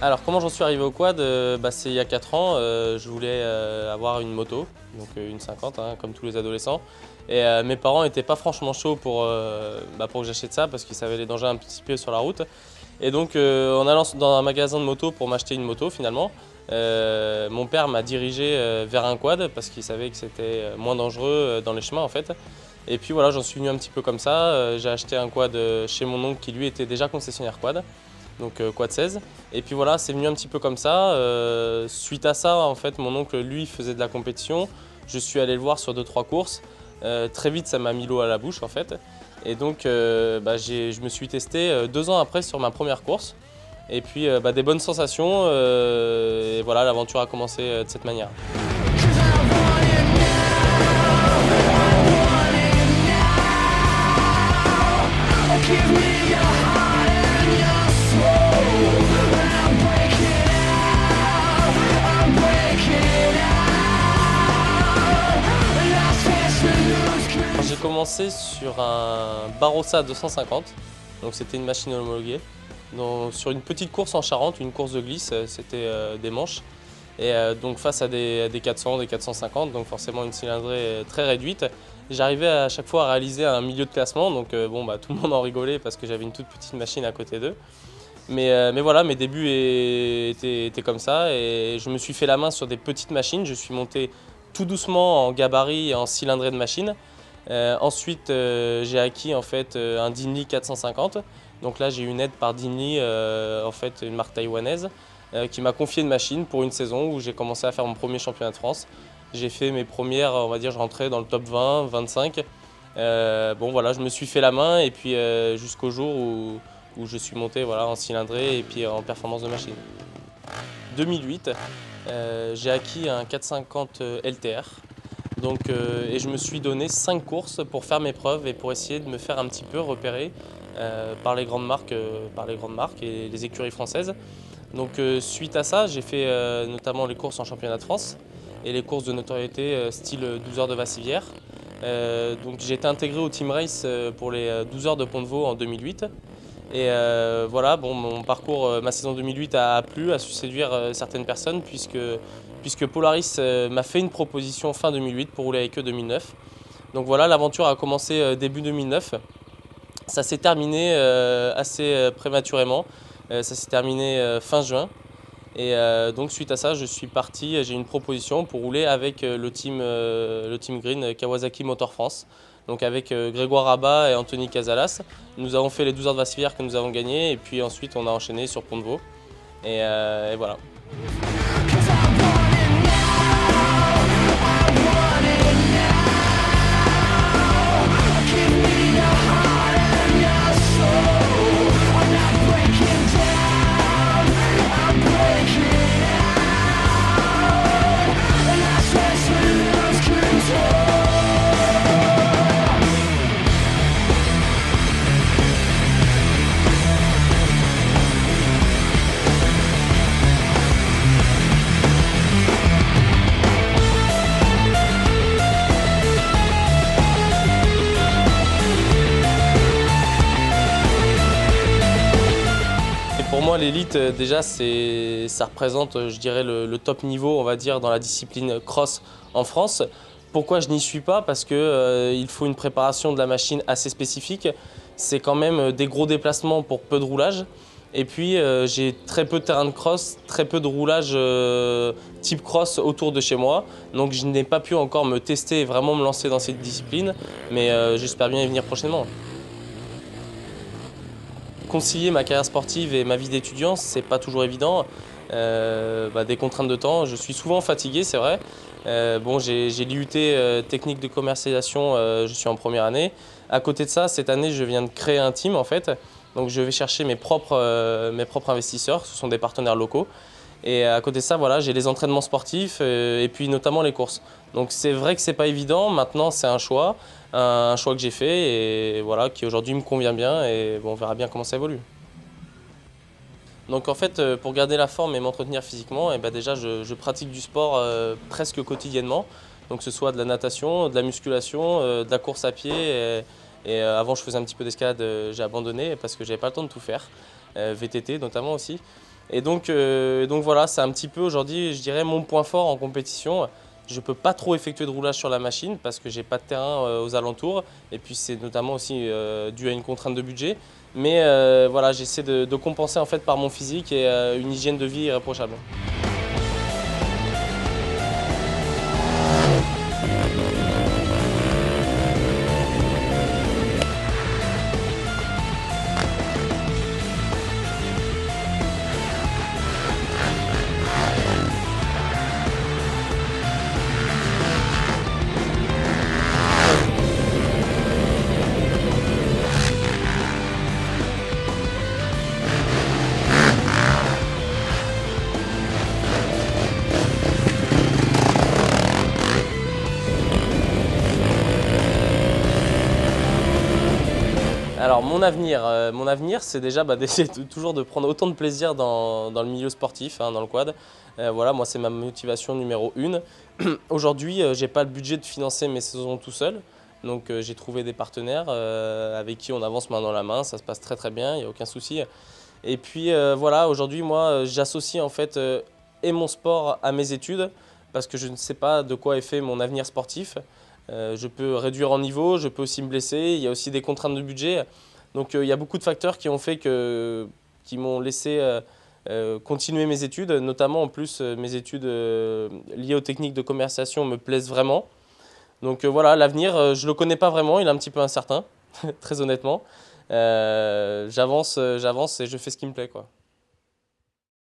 Alors comment j'en suis arrivé au quad? C'est il y a 4 ans, je voulais avoir une moto, donc une 50 hein, comme tous les adolescents. Et mes parents n'étaient pas franchement chauds pour que j'achète ça parce qu'ils savaient les dangers un petit peu sur la route. Et donc en allant dans un magasin de moto pour m'acheter une moto finalement, mon père m'a dirigé vers un quad parce qu'il savait que c'était moins dangereux dans les chemins en fait. Et puis voilà, j'en suis venu un petit peu comme ça. J'ai acheté un quad chez mon oncle qui lui était déjà concessionnaire quad, donc quad 16. Et puis voilà, c'est venu un petit peu comme ça. Suite à ça, en fait, mon oncle lui faisait de la compétition. Je suis allé le voir sur 2-3 courses. Très vite, ça m'a mis l'eau à la bouche en fait. Et donc, je me suis testé 2 ans après sur ma première course. Et puis, des bonnes sensations. Et voilà, l'aventure a commencé de cette manière. J'ai commencé sur un Barossa 250, donc c'était une machine homologuée. Sur une petite course en Charente, une course de glisse, c'était des manches. Et donc face à des 400, des 450, donc forcément une cylindrée très réduite. J'arrivais à chaque fois à réaliser un milieu de classement, donc tout le monde en rigolait parce que j'avais une toute petite machine à côté d'eux. Mais voilà, mes débuts étaient comme ça et je me suis fait la main sur des petites machines. Je suis monté tout doucement en gabarit et en cylindrée de machine. Ensuite, j'ai acquis en fait un Dinli 450. Donc là, j'ai eu une aide par Dinli, en fait une marque taïwanaise, qui m'a confié une machine pour une saison où j'ai commencé à faire mon premier championnat de France. J'ai fait mes premières, on va dire, je rentrais dans le top 20, 25. Voilà, je me suis fait la main et puis jusqu'au jour où je suis monté voilà, en cylindrée et puis en performance de machine. 2008, j'ai acquis un 450 LTR. Et je me suis donné 5 courses pour faire mes preuves et pour essayer de me faire un petit peu repérer par les grandes marques et les écuries françaises. Donc suite à ça, j'ai fait notamment les courses en championnat de France et les courses de notoriété style 12 heures de Vassivière. Donc j'ai été intégré au Team Race pour les 12 heures de Pont-de-Vaux en 2008. Et voilà, mon parcours, ma saison 2008 a plu, a su séduire certaines personnes puisque Polaris m'a fait une proposition fin 2008 pour rouler avec eux 2009. Donc voilà, l'aventure a commencé début 2009. Ça s'est terminé assez prématurément. Ça s'est terminé fin juin. Et donc suite à ça, je suis parti, j'ai une proposition pour rouler avec le team Green Kawasaki Motor France. Donc avec Grégoire Rabat et Anthony Casalas. Nous avons fait les 12 heures de Vassivière que nous avons gagné et puis ensuite on a enchaîné sur Pont-de-Vaux. Et voilà. Pour moi, l'élite, déjà, ça représente, je dirais, le top niveau, on va dire, dans la discipline cross en France. Pourquoi je n'y suis pas? Parce qu'il faut une préparation de la machine assez spécifique. C'est quand même des gros déplacements pour peu de roulage. Et puis, j'ai très peu de terrain de cross, très peu de roulage type cross autour de chez moi. Donc, je n'ai pas pu encore me tester et vraiment me lancer dans cette discipline. Mais j'espère bien y venir prochainement. Concilier ma carrière sportive et ma vie d'étudiant, c'est pas toujours évident. Des contraintes de temps, je suis souvent fatigué, c'est vrai. J'ai l'IUT technique de commercialisation, je suis en première année. À côté de ça, cette année, je viens de créer un team en fait. Donc je vais chercher mes propres investisseurs, ce sont des partenaires locaux. Et à côté de ça, voilà, j'ai les entraînements sportifs et puis notamment les courses. Donc c'est vrai que c'est pas évident, maintenant c'est un choix que j'ai fait et voilà, qui aujourd'hui me convient bien et on verra bien comment ça évolue. Donc en fait, pour garder la forme et m'entretenir physiquement, déjà je pratique du sport presque quotidiennement. Donc que ce soit de la natation, de la musculation, de la course à pied. Avant je faisais un petit peu d'escalade, j'ai abandonné parce que j'avais pas le temps de tout faire. VTT notamment aussi. Et donc voilà, c'est un petit peu aujourd'hui, je dirais, mon point fort en compétition. Je ne peux pas trop effectuer de roulage sur la machine parce que j'ai pas de terrain aux alentours. Et puis c'est notamment aussi dû à une contrainte de budget. Mais voilà, j'essaie de compenser en fait par mon physique et une hygiène de vie irréprochable. Alors mon avenir c'est déjà d'essayer toujours de prendre autant de plaisir dans le milieu sportif, hein, dans le quad. Voilà, moi c'est ma motivation numéro une. Aujourd'hui, j'ai pas le budget de financer mes saisons tout seul. Donc j'ai trouvé des partenaires avec qui on avance main dans la main, ça se passe très très bien, il n'y a aucun souci. Et puis voilà, aujourd'hui moi j'associe en fait et mon sport à mes études parce que je ne sais pas de quoi est fait mon avenir sportif. Je peux réduire en niveau, je peux aussi me blesser, il y a aussi des contraintes de budget. Donc il y a beaucoup de facteurs qui ont fait qui m'ont laissé continuer mes études, notamment en plus mes études liées aux techniques de commercialisation me plaisent vraiment. Donc voilà, l'avenir, je ne le connais pas vraiment, il est un petit peu incertain, très honnêtement. J'avance et je fais ce qui me plaît, quoi.